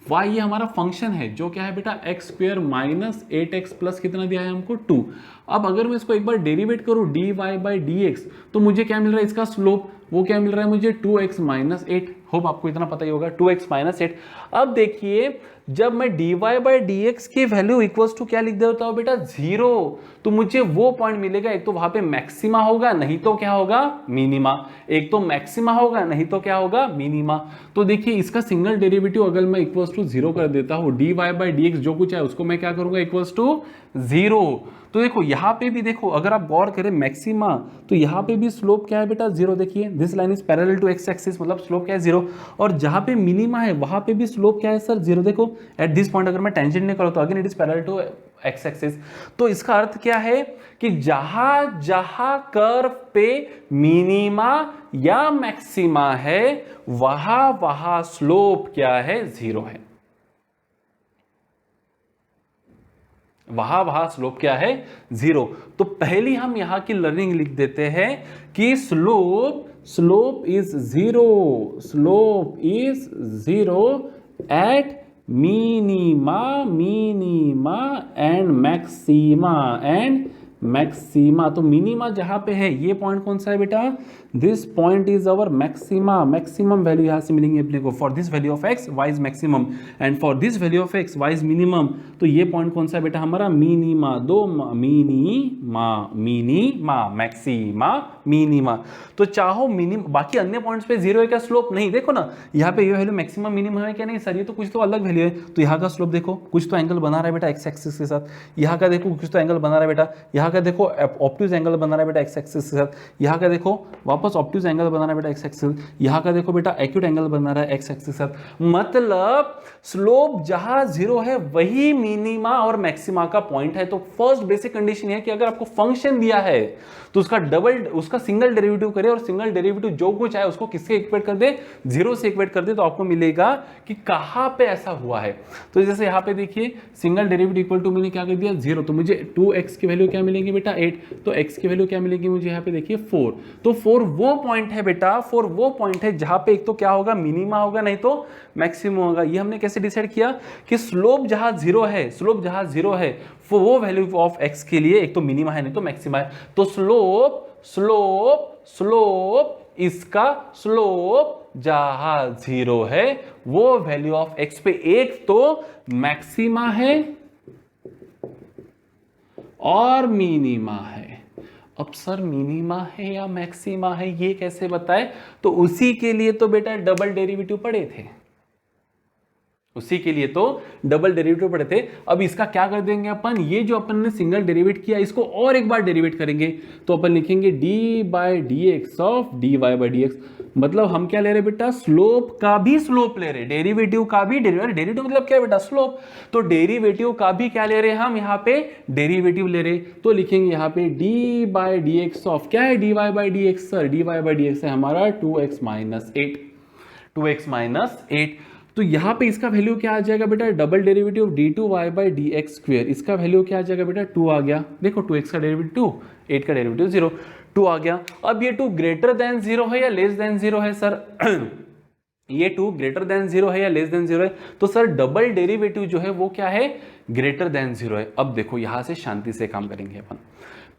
y ये हमारा फंक्शन है जो क्या है बेटा x square minus 8x plus कितना दिया है हमको 2। अब अगर मैं इसको एक बार डेरिवेट करूं dy बाई dx तो मुझे क्या मिल रहा है इसका स्लोप, वो क्या मिल रहा है मुझे 2x माइनस 8। होप आपको इतना पता ही होगा 2x माइनस 8। अब देखिए जब मैं dy बाई dx की वैल्यू इक्वल्स टू क्या लिख देता हूं बेटा 0, तो मुझे वो पॉइंट मिलेगा, एक तो वहां पे मैक्सिमा होगा नहीं तो क्या होगा मिनिमा, एक तो मैक्सिमा होगा नहीं तो क्या होगा मिनिमा। तो देखिए इसका सिंगल डेरिवेटिव अगर मैं इक्वल्स टू 0 कर देता हूं, dy बाई dx जो कुछ है उसको मैं क्या करूंगा इक्वल्स टू 0। तो देखो यहां पे भी देखो अगर आप गौर करें मैक्सिमा, तो यहां पे भी स्लोप क्या है बेटा 0। देखिए this line is parallel to x axis, मतलब स्लोप क्या है 0। और जहां पे मिनिमा है वहां पे भी स्लोप क्या है सर 0। देखो एट दिस पॉइंट अगर मैं टेंजेंट नहीं करूं तो again it is parallel to x axis. तो इसका अर्थ क्या है कि जहां जहां कर्व पे मिनिमा या मैक्सिमा है वहां वहां स्लोप क्या है 0 है, वहां वहां स्लोप क्या है 0। तो पहली हम यहां की लर्निंग लिख देते हैं कि slope is 0, slope is 0 at minima and maxima. तो मिनिमा जहां पे है ये पॉइंट कौन सा है बेटा, this point is our maxima, maximum value यहां से मिलेंगे अपने को। For this value of x y is maximum and for this value of x y is minimum. तो ये पॉइंट कौन सा है बेटा हमारा मिनिमा, मिनिमा। तो चाहो मिनिमम, बाकी अन्य पॉइंट्स पे 0 है क्या स्लोप, नहीं। देखो ना यहाँ पे ये वैल्यू मैक्सिमम मिनिमम है क्या, नहीं सर ये तो कुछ तो अलग वैल्यू है। तो यहाँ का स्लोप देखो कुछ तो एंगल बना रहा है बेटा एक्स एक्सिस के साथ, यहाँ का देखो कुछ तो एंगल बना रहा है बेटा, यहाँ का देखो ऑब्ट्यूज एंगल बना रहा है बेटा एक्स एक्सिस के साथ, यहाँ का देखो वापस ऑब्ट्यूज एंगल बना रहा है बेटा एक्स एक्सिस, यहाँ का देखो बेटा एक्यूट एंगल बना रहा है एक्स एक्सिस के साथ। मतलब स्लोप जहां 0 है वही मिनिमा और मैक्सिमा का पॉइंट है। तो फर्स्ट बेसिक कंडीशन है कि अगर आपको फंक्शन दिया है तो उसका सिंगल डेरिवेटिव करे और सिंगल डेरिवेटिव जो कुछ है उसको किससे इक्वेट कर दे 0 से इक्वेट कर दे, तो आपको मिलेगा कि कहां पे ऐसा हुआ है। तो जैसे यहां पे देखिए सिंगल डेरिवेटिव इक्वल टू मैंने क्या कर दिया 0, तो मुझे 2x की वैल्यू क्या मिलेगी बेटा 8, तो x की वैल्यू क्या मिलेगी मुझे यहाँ पे देखिए 4। तो 4 वो पॉइंट है बेटा, 4 वो पॉइंट है जहां पे एक तो क्या होगा मिनिमा होगा नहीं तो मैक्सिमम होगा। ये हमने कैसे डिसाइड किया कि स्लोप जहां 0 है, स्लोप जहां 0 है वो वैल्यू ऑफ x के लिए एक तो मिनिमा है नहीं तो मैक्सिमा है। तो स्लोप इसका स्लोप जहां 0 है वो वैल्यू ऑफ x पे एक तो मैक्सिमा है और मिनिमा है। अब सर मिनिमा है या मैक्सिमा है ये कैसे बताए, तो उसी के लिए तो बेटा डबल डेरिवेटिव पढ़े थे, उसी के लिए तो डबल डेरिवेटिव पढ़े थे। अब इसका क्या कर देंगे अपन, ये जो अपन ने सिंगल डेरिवेट किया इसको और एक बार डेरिवेट करेंगे। तो अपन लिखेंगे d by d x of dy by d x. मतलब हम क्या ले रहे बेटा स्लोप का भी स्लोप ले रहे, डेरिवेटिव का भी डेरिवेटिव मतलब क्या है बेटा स्लोप। तो डेरिवेटिव का भी क्या ले रहे हैं हम यहाँ पे डेरिवेटिव ले रहे। तो लिखेंगे यहाँ पे d by d x of क्या है dy by d x, sir dy by d x है हमारा 2x माइनस 8। तो यहां पे इसका वैल्यू क्या आ जाएगा बेटा double derivative d2y by d x square, इसका वैल्यू क्या आ जाएगा बेटा 2 आ गया। देखो 2x का डेरिवेटिव 2, 8 का डेरिवेटिव 0, 2 आ गया। अब ये 2 ग्रेटर देन 0 है या लेस देन 0 है सर ये 2 ग्रेटर देन 0 है या लेस देन 0 है, तो सर डबल डेरिवेटिव जो है वो क्या है ग्रेटर देन 0 है। अब देखो यहां से शांति से काम करेंगे अपन।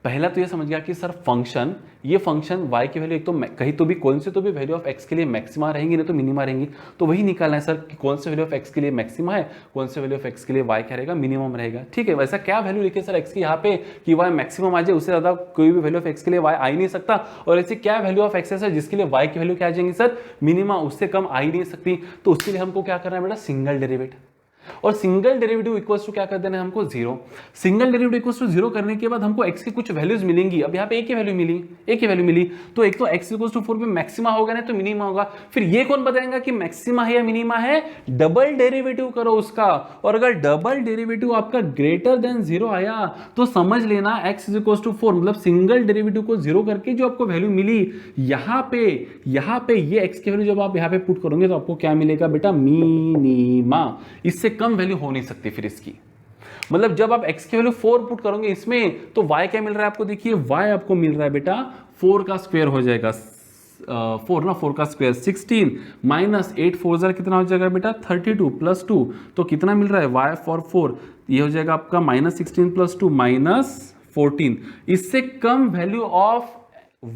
पहला तो ये समझ गया कि सर फंक्शन, ये फंक्शन y की वैल्यू एक तो कहीं तो भी कौन से तो भी वैल्यू ऑफ x के लिए मैक्सिमा रहेंगी नहीं तो मिनिमा रहेंगी, तो वही निकालना है सर कि कौन से वैल्यू ऑफ x के लिए मैक्सिमा है, कौन से वैल्यू ऑफ x के लिए y क्या रहेगा मिनिमम रहेगा। ठीक है, वैसा क्या वैल्यू लिखे सर x की यहाँ पे कि y मैक्सिमम आ जाए, उससे ज्यादा कोई भी वैल्यू ऑफ x के लिए y आ ही नहीं सकता। और ऐसी क्या वैल्यू ऑफ x है सर जिसके लिए y की वैल्यू क्या आ जाएंगी सर मिनिमा, उससे कम आ ही नहीं सकती। तो उसके लिए हमको क्या करना है बेटा सिंगल डेरिवेटिव, और सिंगल डेरिवेटिव इक्वल्स टू क्या कर देना है हमको 0। सिंगल डेरिवेटिव इक्वल्स टू 0 करने के बाद हमको x की कुछ वैल्यूज मिलेंगी। अब यहाँ पे एक ही वैल्यू मिली, तो एक तो x इक्वल्स टू 4 पे मैक्सिमा होगा नहीं तो मिनिमा होगा। फिर ये कौन बताएगा कि मैक्सिमा है या मिनिमा है, डबल डेरिवेटिव करो उसका। और अगर डबल डेरिवेटिव आपका ग्रेटर देन 0 आया तो समझ लेना x इक्वल्स टू 4, मतलब सिंगल डेरिवेटिव को 0 करके जो आपको वैल्यू मिली यहाँ पे ये x की वैल्यू जब आप यहाँ पे पुट करोगे तो आपको क्या मिलेगा बेटा मिनिमा। इससे कम वैल्यू हो नहीं सकती फिर इसकी। मतलब जब आप x की वैल्यू 4 पुट करोगे इसमें तो y क्या मिल रहा है आपको, देखिए y आपको मिल रहा है बेटा 4 का स्क्वायर हो जाएगा 4 ना, 4 का स्क्वायर 16 माइनस 8 4 ज़रा कितना हो जाएगा बेटा 32 प्लस 2, तो कितना मिल रहा है y फॉर 4, ये हो जाएगा आपका -16 प्लस 2 -14। इससे कम वैल्यू ऑफ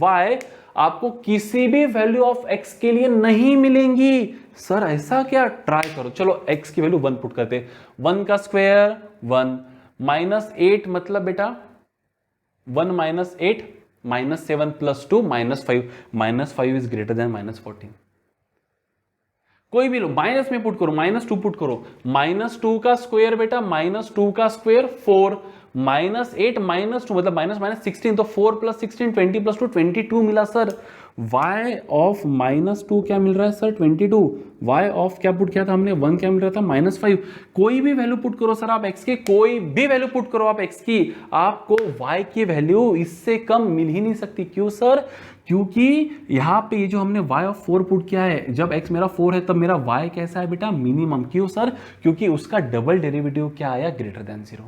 y आपको किसी भी वैल्यू ऑफ x के लिए नहीं मिलेंगी। सर ऐसा क्या, ट्राई करो। चलो x की वैल्यू 1 पुट करते, 1 का स्क्वायर 1 -8 मतलब बेटा 1 -8 -7 प्लस 2 -5, -5 इज ग्रेटर देन -14। कोई भी लो, माइनस में पुट करो, -2 पुट करो, -2 का स्क्वायर बेटा -2 का स्क्वायर 4 -8 -2 मतलब -16, तो 4 + 16 20 + 2 22 मिला सर। y ऑफ -2 क्या मिल रहा है सर 22, y ऑफ क्या पुट किया था हमने 1 क्या मिल रहा था -5। कोई भी वैल्यू पुट करो सर आप x की, कोई भी वैल्यू पुट करो आप x की, आपको y की वैल्यू इससे कम मिल ही नहीं सकती। क्यों सर, क्योंकि यहां पे ये जो हमने y ऑफ 4 पुट किया है, जब x मेरा 4 है तब मेरा y कैसा है बेटा मिनिमम। क्यों सर, क्योंकि उसका डबल डेरिवेटिव क्या आया ग्रेटर देन 0।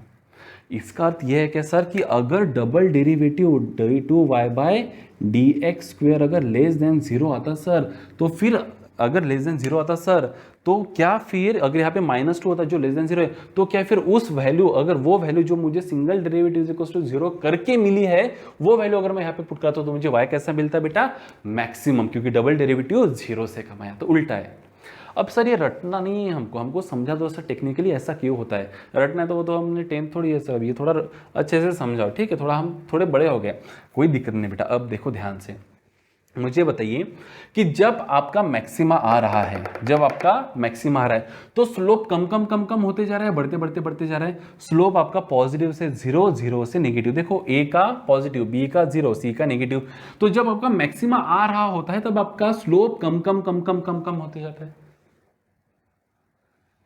इसका अर्थ यह है कि सर कि अगर डबल डेरिवेटिव d2y/dx² अगर लेस देन 0 आता सर, तो फिर अगर लेस देन 0 आता सर, तो क्या फिर अगर यहाँ पे -2 होता जो लेस देन 0 है, तो क्या फिर उस वैल्यू, अगर वो वैल्यू जो मुझे सिंगल डेरिवेटिव इक्वल्स टू 0 करके मिली है, वो वैल्यू अगर मैं यहाँ पे पुट करता हूँ तो मुझे y कैसा मिलता है बेटा मैक्सिमम, क्योंकि डबल डेरिवेटिव 0 से कम आया, तो उल्टा है। अब सर ये रटना नहीं है हमको समझा दो सर टेक्निकली ऐसा क्यों होता है। रटना है तो वो तो हमने 10th थोड़ी है सर, ये थोड़ा अच्छे से समझाओ, ठीक है, थोड़ा हम थोड़े बड़े हो गए, कोई दिक्कत नहीं बेटा। अब देखो ध्यान से, मुझे बताइए कि जब आपका मैक्सिमा आ रहा है, जब आपका मैक्सिमा आ रहा है तो स्लोप कम कम कम कम होते जा रहा है, बढ़ते बढ़ते बढ़ते जा रहा है। स्लोप आपका पॉजिटिव से 0 0 से नेगेटिव, देखो a का पॉजिटिव, b का 0, c का नेगेटिव। तो जब आपका मैक्सिमा आ रहा होता है तब आपका स्लोप कम कम कम कम कम कम होते जाता है।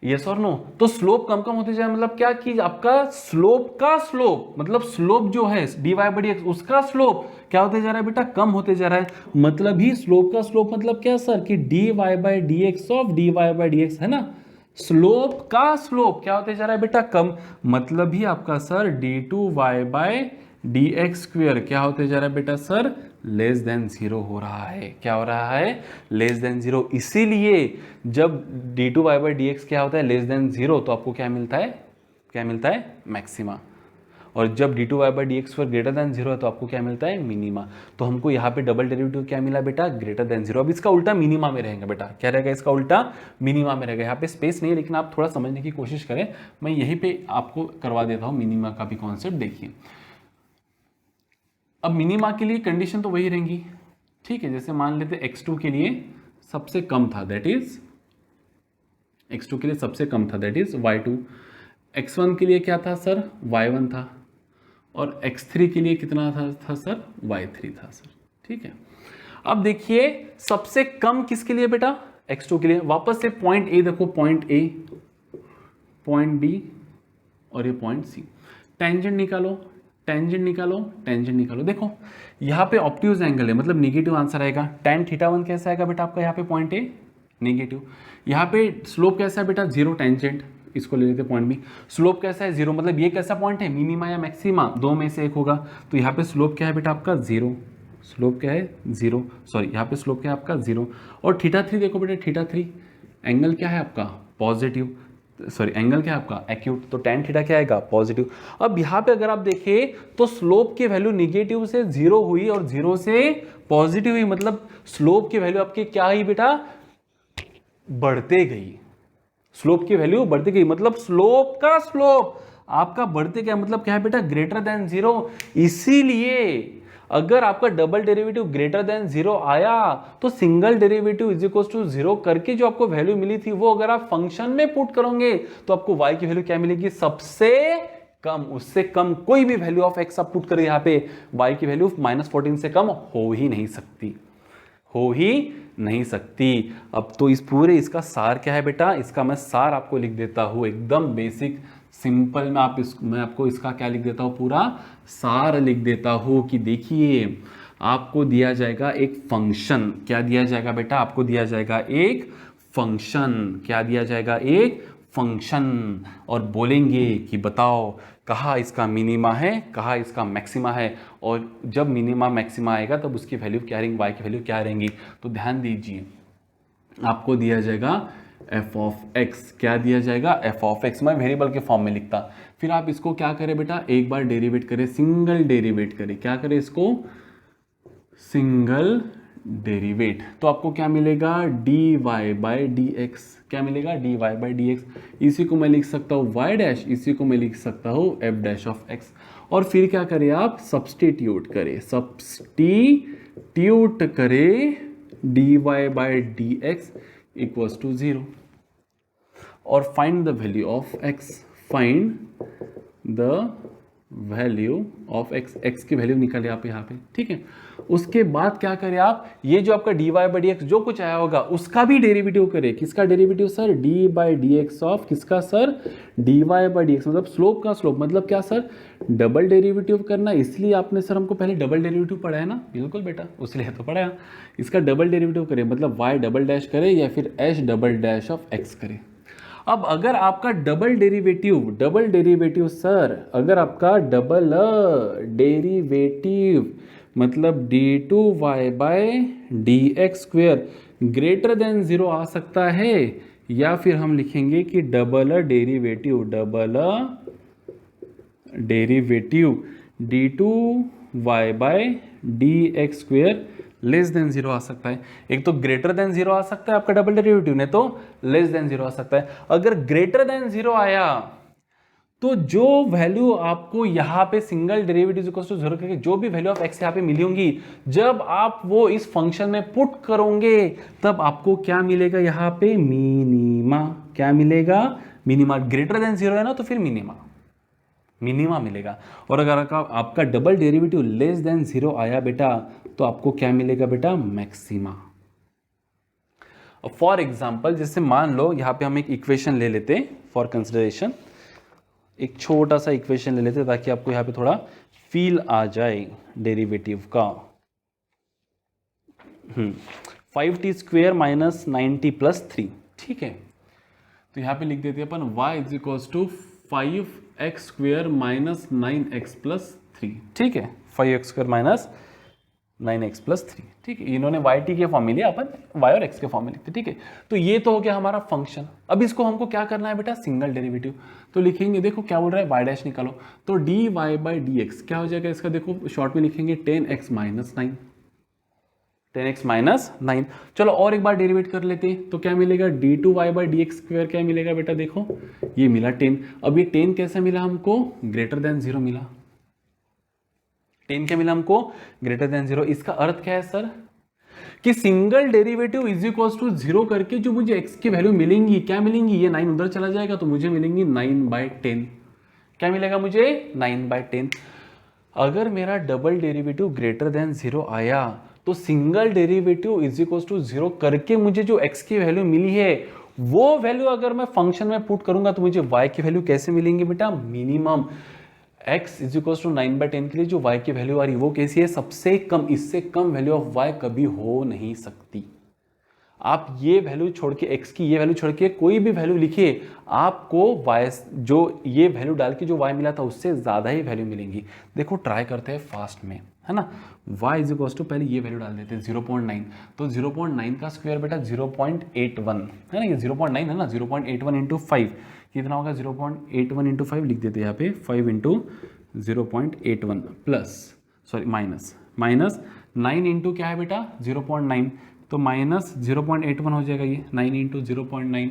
यस और नो, तो स्लोप कम कम होते जाए मतलब क्या कि आपका स्लोप का स्लोप, मतलब स्लोप जो है dy/dx उसका स्लोप क्या होते जा रहा है बेटा कम होते जा रहा है। मतलब ही स्लोप का स्लोप मतलब क्या सर कि dy/dx ऑफ dy/dx है ना, स्लोप का स्लोप क्या होते जा रहा है बेटा कम, मतलब ही आपका सर d2y/dx² क्या होते जा रहा है बेटा सर लेस देन 0 हो रहा है। क्या हो रहा है लेस देन 0। इसीलिए जब d2y/dx क्या होता है लेस देन 0 तो आपको क्या मिलता है, क्या मिलता है मैक्सिमा, और जब d2y/dx ग्रेटर देन 0 है तो आपको क्या मिलता है मिनिमा। तो हमको यहाँ पे डबल डेरिवेटिव क्या मिला बेटा ग्रेटर देन 0। अब इसका उल्टा मिनिमा में रहेगा बेटा, क्या रहेगा इसका उल्टा मिनिमा में रहेगा। यहाँ पे स्पेस नहीं है लेकिन आप थोड़ा समझने की कोशिश करें, मैं यहीं पे आपको करवा देता हूँ मिनिमा का भी कॉन्सेप्ट। देखिए अब मिनिमा के लिए कंडीशन तो वही रहेंगी, ठीक है। जैसे मान लेते x2 के लिए सबसे कम था, दैट इज x2 के लिए सबसे कम था दैट इज y2, x1 के लिए क्या था सर y1 था, और x3 के लिए कितना था सर y3 था सर, ठीक है। अब देखिए सबसे कम किसके लिए बेटा x2 के लिए। वापस से पॉइंट A देखो, पॉइंट A, पॉइंट B और ये पॉइंट C। टेंजेंट निकालो, टेंजेंट निकालो, टेंजेंट निकालो। देखो यहाँ पे ऑब्ट्यूज एंगल है मतलब नेगेटिव आंसर आएगा। tan θ1 कैसा आएगा बेटा आपका यहाँ पे पॉइंट A नेगेटिव। यहाँ पे स्लोप कैसा है बेटा 0, टेंजेंट इसको ले लेते पॉइंट B। स्लोप कैसा है 0, मतलब ये कैसा पॉइंट है मिनिमा या मैक्सिमा, दो में से एक होगा। तो यहाँ पे स्लोप क्या है बेटा आपका 0, स्लोप क्या है 0, सॉरी यहाँ पे स्लोप क्या है आपका 0। और θ3 देखो बेटा, θ3 एंगल क्या है आपका पॉजिटिव, सॉरी एंगल क्या है आपका एक्यूट, तो tan थीटा क्या आएगा पॉजिटिव। अब यहाँ पे अगर आप देखें तो स्लोप की वैल्यू निगेटिव से 0 हुई और 0 से पॉजिटिव हुई, मतलब स्लोप की वैल्यू आपकी क्या हुई बेटा बढ़ते गई। स्लोप की वैल्यू बढ़ती गई मतलब स्लोप का स्लोप आपका बढ़ते गया, मतलब क्या है बेटा ग्रेटर देन 0। इसीलिए अगर आपका डबल डेरिवेटिव ग्रेटर देन 0 आया तो single derivative is equal to 0 करके जो आपको वैल्यू मिली थी वो अगर आप फंक्शन में पुट करोगे तो आपको y की वैल्यू क्या मिलेगी सबसे कम। उससे कम कोई भी वैल्यू ऑफ x आप पुट करें यहाँ पे y की वैल्यू -14 से कम हो ही नहीं सकती, हो ही नहीं सकती। अब तो इस पूरे इसका सार क्या है बेटा, इसका मैं सार आपको लिख देता हूँ एकदम बेसिक सिंपल में। मैं आपको इसका क्या लिख देता हूँ पूरा सार लिख देता हूँ कि देखिए आपको दिया जाएगा एक फंक्शन, क्या दिया जाएगा बेटा आपको दिया जाएगा एक फंक्शन, क्या दिया जाएगा एक फंक्शन, और बोलेंगे कि बताओ कहाँ इसका मिनिमा है, कहाँ इसका मैक्सिमा है, और जब मिनिमा मैक्सिमा आएगा तब उसकी वैल्यू क्या रहेंगी, वाई की वैल्यू क्या रहेंगी। तो ध्यान दीजिए, आपको दिया जाएगा एफ ऑफ एक्स, क्या दिया जाएगा, एफ ऑफ एक्स। मैं वेरिएबल के फॉर्म में लिखता, फिर आप इसको क्या करें बेटा, एक बार डेरिवेट करें, सिंगल डेरिवेट करें, क्या करें इसको, सिंगल डेरिवेट। तो आपको क्या मिलेगा, d y by d x, क्या मिलेगा, d y by d x. इसी को मैं लिख सकता हूँ वाई डैश, इसी को मैं लिख सकता हूँ एफ डैश ऑफ एक्स। और फिर क्या करें आप, सब्सटीट्यूट करें, सब्सटीट्यूट करें d y by d x equals to 0 और find the value of x, find the value of x, x की वैल्यू निकाले आप यहाँ पे, ठीक है। उसके बाद क्या करें आप, ये जो आपका d y by d x जो कुछ आया होगा उसका भी डेरिवेटिव करें। किसका derivative sir, d by d x of किसका sir, d y by d x, मतलब स्लोप का स्लोप, मतलब क्या सर, डबल डेरिवेटिव करना। इसलिए आपने सर हमको पहले डबल डेरिवेटिव पढ़ाया ना, बिल्कुल बेटा, उसलिए तो पढ़ाया। इसका डबल डेरिवेटिव करें, मतलब वाई डबल डैश करें या फिर H double dash of x करें। अब अगर आपका डबल डेरिवेटिव सर, अगर आपका डबल डेरिवेटिव मतलब d two y by d x square greater than 0 आ सकता है, या फिर हम लिखेंगे कि double derivative d two y by d x square less than 0 आ सकता है। एक तो ग्रेटर देन 0 आ सकता है आपका डबल डेरिवेटिव, ने तो लेस देन 0 आ सकता है। अगर ग्रेटर देन 0 आया तो जो वैल्यू आपको यहाँ पे सिंगल डेरिवेटिव इक्वल टू 0 करके जो भी वैल्यू ऑफ एक्स यहाँ पे मिली होंगी, जब आप वो इस फंक्शन में पुट करोगे तब आपको क्या मिलेगा, यहाँ पे मिनिमा। क्या मिलेगा, मिनिमा। ग्रेटर देन 0 है ना, तो फिर मिनिमा मिलेगा। और अगर आपका डबल डेरिवेटिव लेस देन 0 आया बेटा, तो आपको क्या मिलेगा बेटा, मैक्सिमा। फॉर एग्जाम्पल, जैसे मान लो यहाँ पे हम एक इक्वेशन ले लेते फॉर कंसिडरेशन, एक छोटा सा इक्वेशन ले लेते ताकि आपको यहाँ पे थोड़ा फील आ जाए डेरिवेटिव का। 5t square minus 9t plus 3, ठीक है। तो यहाँ पे लिख देते हैं अपन y is equals to 5x square minus 9x plus 3, ठीक है। 5x square minus 9x plus 3, ठीक है। इन्होंने वाई टी के फॉर्म में लिया, अपन y और x के फॉर्म में लिखते, ठीक है। तो ये तो हो गया हमारा फंक्शन। अब इसको हमको क्या करना है बेटा, सिंगल डेरिवेटिव। तो लिखेंगे, देखो क्या बोल रहा है, y डैश निकालो, तो d y by d x क्या हो जाएगा इसका, देखो शॉर्ट में लिखेंगे 10x माइनस 9, 10x माइनस 9। चलो और एक बार डेरिवेट कर लेते हैं, तो क्या मिलेगा, d two y by d x square क्या मिलेगा बेटा, देखो ये मिला 10। अब ये 10 कैसे मिला हमको, ग्रेटर देन 0 मिला। 10 क्या मिला हमको, ग्रेटर देन 0। इसका अर्थ क्या है सर, कि single derivative is equals to 0 करके जो मुझे x की वैल्यू मिलेंगी, क्या मिलेंगी, ये 9 उधर चला जाएगा तो मुझे मिलेंगी 9/10। क्या मिलेगा मुझे, 9/10। अगर मेरा डबल डेरिवेटिव ग्रेटर देन 0 आया तो single derivative is equals to 0 करके मुझे जो x की वैल्यू मिली है, वो वैल्यू अगर मैं फंक्शन में पुट करूंगा तो मुझे y की वैल्यू कैसे मिलेंगी बेटा, minimum. x is equal to 9/10 के लिए जो y की वैल्यू आ रही है वो कैसी है, सबसे कम। इससे कम वैल्यू ऑफ y कभी हो नहीं सकती। आप ये वैल्यू छोड़ के, x की ये वैल्यू छोड़ के कोई भी वैल्यू लिखिए, आपको y जो ये वैल्यू डाल के जो y मिला था उससे ज़्यादा ही वैल्यू मिलेंगी। देखो ट्राई करते हैं फास्ट में, है ना। y इज इक्वल टू, पहले ये वैल्यू डाल देते हैं 0.9, तो 0.9 का स्क्वायर बेटा 0.81 है ना, ये 0.9 है ना, 0.81 इंटू 5 कितना होगा, 0.81 इंटू 5 लिख देते हैं यहाँ पे, 5 into 0.81 plus, sorry minus 9 into क्या है बेटा 0.9, तो माइनस 0.81 हो जाएगा ये, 9 इंटू 0.9,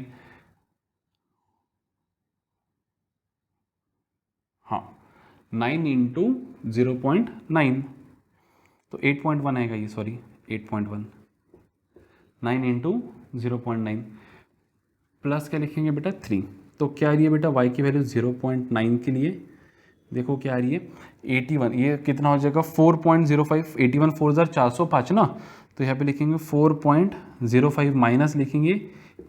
हाँ 9 इंटू 0.9 तो 8.1 आएगा ये, सॉरी 8.1, 9 इंटू 0.9 प्लस क्या लिखेंगे बेटा 3। तो क्या आ रही है बेटा y की वैल्यू 0.9 के लिए, देखो क्या आ रही है 81, ये कितना हो जाएगा 4.05, 81 4,405 ना, तो यहाँ पे लिखेंगे 4.05 माइनस लिखेंगे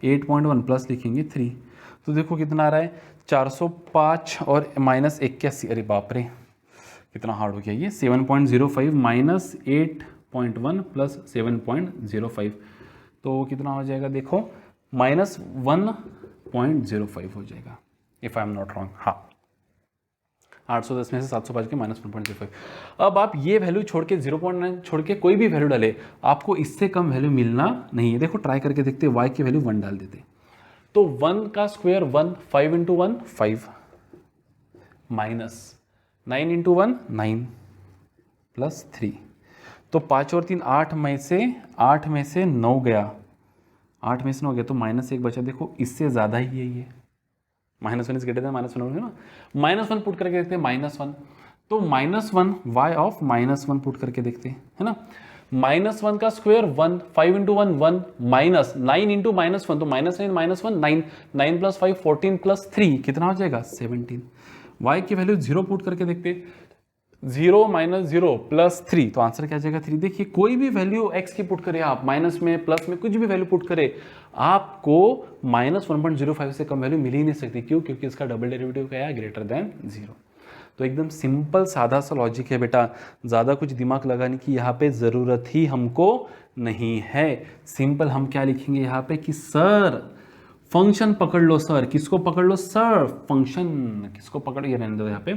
8.1 प्लस लिखेंगे 3, तो देखो कितना आ रहा है 405 और माइनस 81, अरे बाप रे कितना हार्ड हो गया ये, 7.05 माइनस 8.1 प्लस 7.05, तो कितना हो जाएगा देखो -1.05 हो जाएगा, if I am not wrong. हाँ 810 में से 705 के -1.05। अब आप ये वैल्यू छोड़ के 0.9 छोड़ के कोई भी वैल्यू डाले, आपको इससे कम वैल्यू मिलना नहीं है। देखो ट्राई करके देखते, y की वैल्यू 1 डाल देते, तो 1 का square 1, 5 into 1 5, minus 9 into 1 9 plus 3, तो 5 और 3 8 में से 9 गया, 8 में से 9 गया, तो -1 बचा। देखो इससे ज़्यादा ही है ये, -1 इज ग्रेटर देन -1 है ना, -1 पुट करके देखते हैं, -1, तो -1 y ऑफ -1 पुट करके देखते हैं, है ना। -1 का स्क्वायर 1, 5 इंटू 1 1, माइनस 9 इंटू -1, तो -9 -1 9, 9 प्लस 5 14 प्लस 3 कितना हो जाएगा 17। y की वैल्यू 0 पुट करके देखते, 0 - 0 प्लस 3, तो आंसर क्या आ जाएगा 3। देखिए कोई भी वैल्यू x की पुट करें आप, माइनस में प्लस में कुछ भी वैल्यू पुट करें, आपको -1.05 से कम वैल्यू मिल ही नहीं सकती। क्यों? क्योंकि इसका डबल डेरिवेटिव क्या है, ग्रेटर देन 0। तो एकदम सिंपल सादा सा लॉजिक है बेटा, ज़्यादा कुछ दिमाग लगाने की यहाँ पे ज़रूरत ही हमको नहीं है। सिंपल हम क्या लिखेंगे यहाँ पे कि सर फंक्शन पकड़ लो सर, किसको पकड़ लो सर, फंक्शन, किसको पकड़, ये रहने दो यहाँ पे,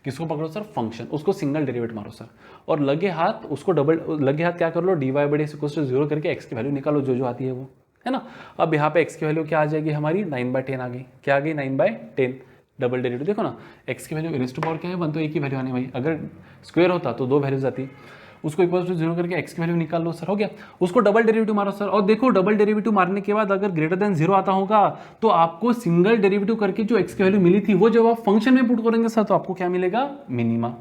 किसको पकड़ो सर, फंक्शन, उसको सिंगल डेरिवेट मारो सर, और लगे हाथ उसको लगे हाथ क्या कर लो, dy/0 करके x की वैल्यू निकालो जो आती है वो, है ना। अब यहाँ पे x की वैल्यू क्या आ जाएगी हमारी, 9/10 आ गई। क्या आ गई, 9/10। डबल डेरिवेटिव देखो ना, x की वैल्यू रेज़ टू पावर क्या है 1, तो एक ही वैल्यू आनी भाई, अगर स्क्वायर होता तो 2 वैल्यूज आती, उसको =0 करके x की वैल्यू निकाल लो सर, हो गया। उसको डबल डेरिवेटिव मारो सर, और देखो डबल डेरिवेटिव मारने के बाद अगर ग्रेटर देन 0 आता होगा तो आपको सिंगल डेरिवेटिव करके जो x की वैल्यू मिली थी वो जब आप फंक्शन में पुट करेंगे सर, तो आपको क्या मिलेगा, मिनिमा।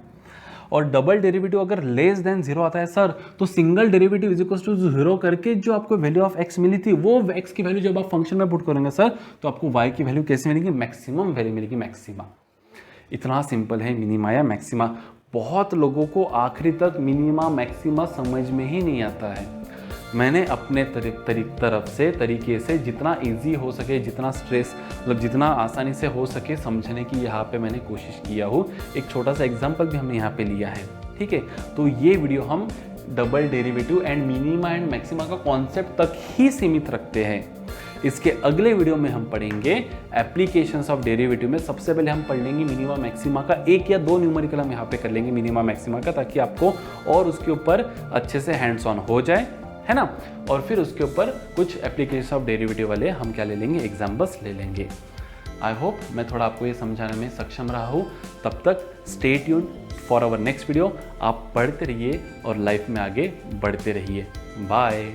और डबल डेरिवेटिव अगर लेस देन 0 आता है सर, तो सिंगल डेरिवेटिव =0 करके जो आपको वैल्यू ऑफ x मिली थी वो x की वैल्यू जब आप फंक्शन में पुट करेंगे सर, तो आपको y की वैल्यू कैसे मिलेगी, मैक्सिमम वैल्यू मिलेगी, मैक्सिमा। इतना सिंपल है मिनिमा या मैक्सिमा। बहुत लोगों को आखिरी तक मिनिमा मैक्सिमा समझ में ही नहीं आता है। मैंने अपने तरीके से जितना इजी हो सके, जितना स्ट्रेस मतलब जितना आसानी से हो सके समझने की यहाँ पे मैंने कोशिश किया हूँ। एक छोटा सा एग्जांपल भी हमने यहाँ पे लिया है, ठीक है। तो ये वीडियो हम double derivative and minima and maxima का कॉन्सेप्ट तक ही सीमित रखते हैं। इसके अगले वीडियो में हम पढ़ेंगे एप्लीकेशंस ऑफ डेरिवेटिव में। सबसे पहले हम पढ़ लेंगे मिनिमा मैक्सिमा का, 1 या 2 न्यूमेरिकल हम यहाँ पे कर लेंगे मिनिमा मैक्सिमा का, ताकि आपको और उसके ऊपर अच्छे से हैंड्स ऑन हो जाए, है ना। और फिर उसके ऊपर कुछ एप्लीकेशन ऑफ डेरिवेटिव वाले हम क्या ले लेंगे, एग्जाम्पल्स ले लेंगे। आई होप मैं थोड़ा आपको ये समझाने में सक्षम रहा हूँ। तब तक stay tuned for our next video. आप पढ़ते रहिए और लाइफ में आगे बढ़ते रहिए। बाय।